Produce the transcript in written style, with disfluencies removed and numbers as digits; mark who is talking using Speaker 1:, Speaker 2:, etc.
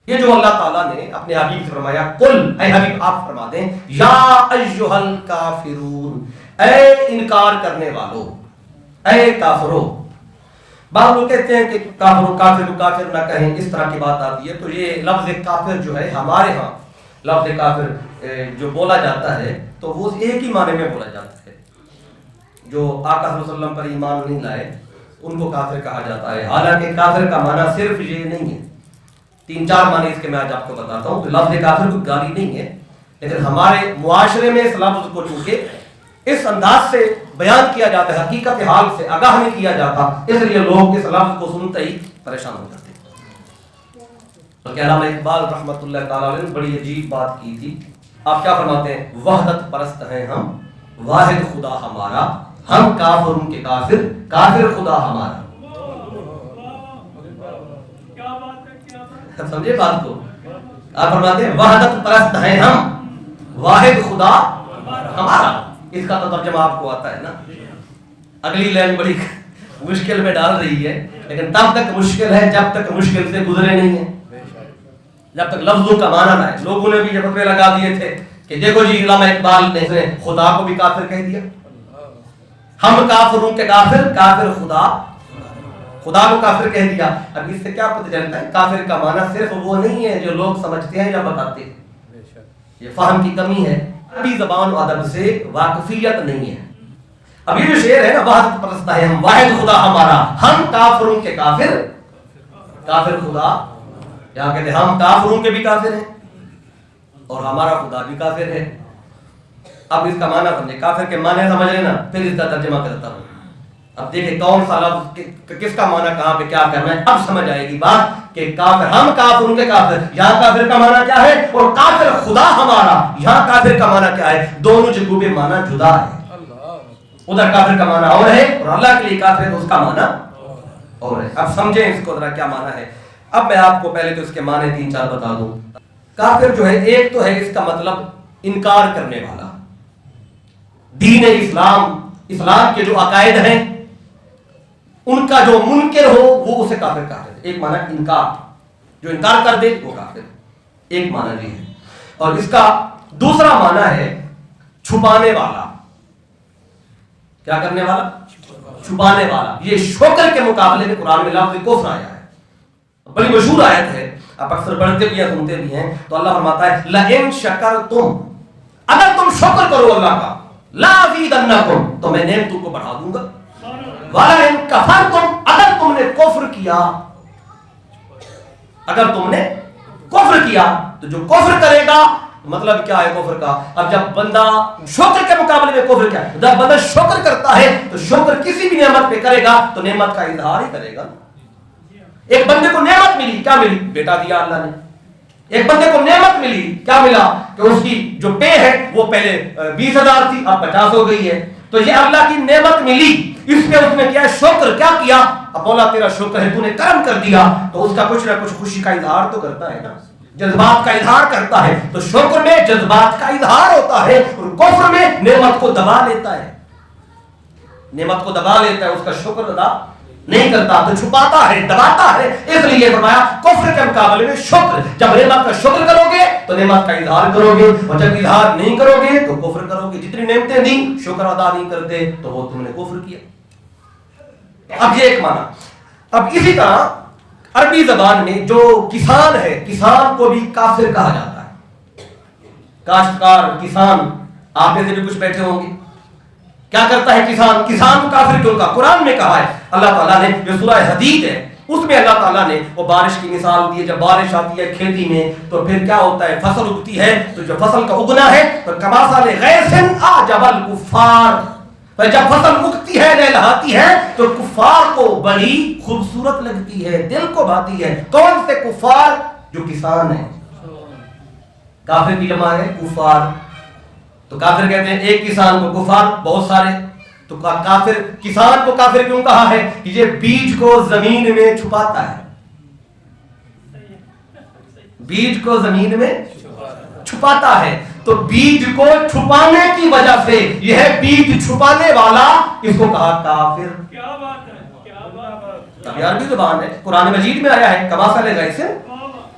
Speaker 1: یہ جو اللہ تعالیٰ نے اپنے حبیب سے فرمایا قل، اے حبیب آپ فرما دیں، یا ایھا الکافرون، اے انکار کرنے والو، اے کافرو۔ بعض لوگ کہتے ہیں کہ کافر کافر کافر نہ کہیں، اس طرح کی بات آتی ہے، تو یہ لفظ کافر جو ہے ہمارے ہاں لفظ کافر جو بولا جاتا ہے تو وہ ایک ہی معنی میں بولا جاتا ہے۔ جو آقا صلی اللہ علیہ وسلم پر ایمان نہیں لائے ان کو کافر کہا جاتا ہے، حالانکہ کافر کا معنی صرف یہ نہیں ہے، 3-4 معنی اس کے میں آج آپ کو بتاتا ہوں۔ تو لفظ کافر کوئی گالی نہیں ہے، لیکن ہمارے معاشرے میں اس لفظ کو چونکہ اس انداز سے بیان کیا جاتا ہے، حقیقت حال سے آگاہ نہیں کیا جاتا، اس لیے لوگ اس لفظ کو سنتے ہی پریشان ہو جاتے ہیں۔ بلکہ علامہ اقبال رحمۃ اللہ تعالیٰ نے بڑی عجیب بات کی تھی۔ آپ کیا فرماتے ہیں؟ وحدت پرست ہیں ہم، واحد خدا ہمارا، ہم کافروں کے کافر، کافر خدا ہمارا۔ سمجھے بات کو؟ آپ فرماتے ہیں وحدت پرست ہیں ہم، واحد خدا ہمارا۔ اس کا تو ترجمہ آپ کو آتا ہے نا۔ اگلی لائن بڑی مشکل میں ڈال رہی ہے، لیکن تب تک مشکل ہے جب تک مشکل سے گزرے نہیں ہیں، جب تک لفظوں کا معنی نہ ہے۔ لوگوں نے بھی یہ فتوے لگا دیے تھے کہ دیکھو جی علامہ اقبال نے خدا کو بھی کافر کہہ دیا، ہم کافروں کے کافر، کافر خدا، خدا کو کافر کہہ دیا۔ اب اس سے کیا پتہ چلتا ہے؟ کافر کا معنی صرف وہ نہیں ہے جو لوگ سمجھتے ہیں یا بتاتے ہیں، یہ فہم کی کمی ہے، عربی زبان و ادب سے واقفیت نہیں ہے۔ اب یہ جو شعر ہے نا، وحدت پرست ہے ہم، واحد خدا ہمارا، ہم کافروں کے کافر، کافر خدا، یہاں کہتے ہیں ہم کافروں کے بھی کافر ہیں اور ہمارا خدا بھی کافر ہے۔ اب اس کا معنی سمجھے، کافر کے معنی سمجھ لینا، پھر اس کا ترجمہ کرتا ہوں۔ اب دیکھیں کون سا لفظ کس کا معنی کہاں پہ کیا کرنا ہے، اب سمجھ آئے گی بات کہ کافر، ہم کافروں کے کافر، یہاں کافر کا معنی کیا ہے، اور کافر خدا ہمارا، یہاں کافر کا معنی کیا ہے، دونوں جگہوں پہ معنی جدا ہے۔ ادھر کافر کا معنی اور ہے اور اللہ کے لیے کافر ہے تو اس کا معنی اور ہے۔ اب سمجھیں اس کو ذرا کیا معنی ہے۔ اب میں آپ کو پہلے تو اس کے معنی 3-4 بتا دوں۔ کافر جو ہے، ایک تو ہے اس کا مطلب انکار کرنے والا، دین اسلام، اسلام کے جو عقائد ہیں ان کا جو منکر ہو وہ اسے کافر کہتے ہیں۔ ایک معنی انکار، جو انکار کر دے وہ کافر، ایک معنی یہ ہے۔ اور اس کا دوسرا معنی ہے چھپانے والا۔ کیا کرنے والا؟ چھپانے والا۔ یہ شکر کے مقابلے میں قرآن میں لفظ کفر آیا ہے، بڑی مشہور آیت ہے، آپ اکثر پڑھتے بھی ہیں سنتے بھی ہیں۔ تو اللہ فرماتا ہے لئن شکرتم، اگر تم شکر کرو اللہ کا، لا ازیدنکم، تو میں نعمتوں کو بڑھا دوں گا، وَلَئِن كَفَرْتُمْ، اگر تم نے کفر کیا، اگر تم نے کفر کیا، تو جو کفر کرے گا مطلب کیا ہے کفر کا؟ اب جب بندہ شکر کے مقابلے میں کفر کیا ہے، جب بندہ شکر کرتا ہے تو شکر کسی بھی نعمت پہ کرے گا تو نعمت کا اظہار ہی کرے گا۔ ایک بندے کو نعمت ملی، کیا ملی؟ بیٹا دیا اللہ نے۔ ایک بندے کو نعمت ملی، کیا ملا؟ کہ اس کی جو پے ہے وہ پہلے 20,000 تھی اب 50 ہو گئی ہے، تو یہ اللہ کی نعمت ملی، اس پہ اس نے کیا شکر، کیا کیا؟ اب مولا تیرا شکر ہے، تو نے کرم کر دیا، تو اس کا کچھ نہ کچھ خوشی کا اظہار تو کرتا ہے نا، جذبات کا اظہار کرتا ہے۔ تو شکر میں جذبات کا اظہار ہوتا ہے اور کفر میں نعمت کو دبا لیتا ہے، نعمت کو دبا لیتا ہے، اس کا شکر ادا نہیں کرتا، تو چھپاتا ہے، دباتا ہے۔ اس لیے فرمایا کفر کے مقابلے میں شکر، جب نعمت کا شکر کرو گے تو نعمت کا اظہار کرو گے، اور جب اظہار نہیں کرو گے تو کفر کرو گے۔ جتنی نعمتیں دی شکر ادا نہیں کرتے تو وہ تم نے کفر کیا۔ اب یہ ایک معنی۔ اب اسی طرح عربی زبان میں جو کسان ہے، کسان کو بھی کافر کہا جاتا ہے۔ کاشتکار، کسان، آپ میں سے بھی کچھ بیٹھے ہوں گے، کیا کرتا ہے کسان؟ کسان کو کافر کیوں کہا؟ قرآن میں کہا ہے اللہ تعالیٰ نے، جو سورہ حدید ہے اس میں اللہ تعالیٰ نے وہ بارش کی مثال دی ہے۔ جب بارش آتی ہے کھیتی میں تو پھر کیا ہوتا ہے، فصل اگتی ہے، تو جو فصل کا اگنا ہے تو کماثل غیث اعجب الکفار، جب فصل اگتی ہے، لہلاتی ہے، تو کفار کو بڑی خوبصورت لگتی ہے، دل کو بھاتی ہے۔ کون سے کفار؟ جو کسان ہیں۔ کافر کی جمع ہے کفار، تو کافر کہتے ہیں ایک کسان کو، کفار بہت سارے، تو کافر، کسان کو کافر کیوں کہا ہے؟ کہ یہ بیج کو زمین میں چھپاتا ہے، بیج کو زمین میں چھپاتا ہے، تو بیج کو چھپانے کی وجہ سے یہ ہے بیج چھپانے والا، اس کو کہا کافر۔
Speaker 2: کیا بات ہے، کیا بات ہے۔
Speaker 1: اب عربی زبان ہے، قرآن مجید میں آیا ہے کماثل غیث